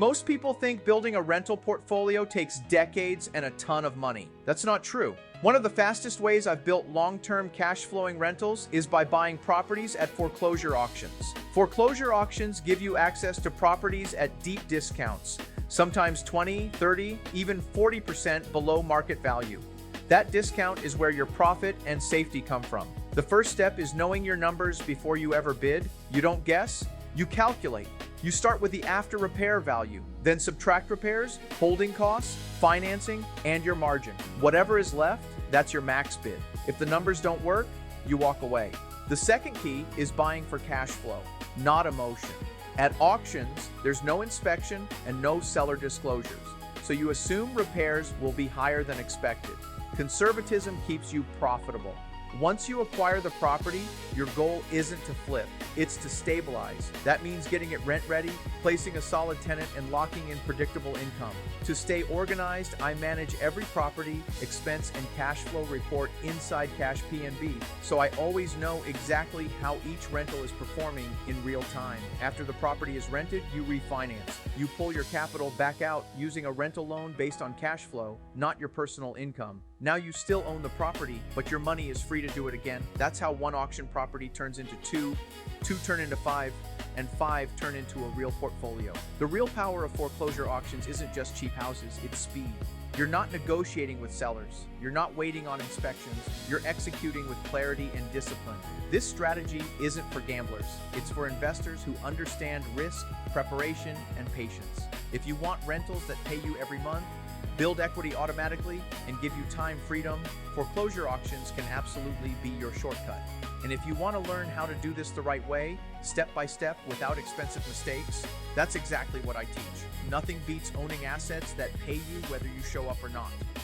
Most people think building a rental portfolio takes decades and a ton of money. That's not true. One of the fastest ways I've built long-term cash-flowing rentals is by buying properties at foreclosure auctions. Foreclosure auctions give you access to properties at deep discounts, sometimes 20, 30, even 40% below market value. That discount is where your profit and safety come from. The first step is knowing your numbers before you ever bid. You don't guess, you calculate. You start with the after repair value, then subtract repairs, holding costs, financing, and your margin. Whatever is left, that's your max bid. If the numbers don't work, you walk away. The second key is buying for cash flow, not emotion. At auctions, there's no inspection and no seller disclosures, so you assume repairs will be higher than expected. Conservatism keeps you profitable. Once you acquire the property, your goal isn't to flip, it's to stabilize. That means getting it rent ready, placing a solid tenant, and locking in predictable income. To stay organized, I manage every property, expense, and cash flow report inside CashPNB, so I always know exactly how each rental is performing in real time. After the property is rented, you refinance. You pull your capital back out using a rental loan based on cash flow, not your personal income. Now you still own the property, but your money is free to do it again. That's how one auction property turns into two turn into five, and five turn into a real portfolio. The real power of foreclosure auctions isn't just cheap houses, it's speed. You're not negotiating with sellers. You're not waiting on inspections. You're executing with clarity and discipline. This strategy isn't for gamblers. It's for investors who understand risk, preparation, and patience. If you want rentals that pay you every month, build equity automatically, and give you time freedom, foreclosure auctions can absolutely be your shortcut. And if you want to learn how to do this the right way, step by step, without expensive mistakes, that's exactly what I teach. Nothing beats owning assets that pay you whether you show up or not.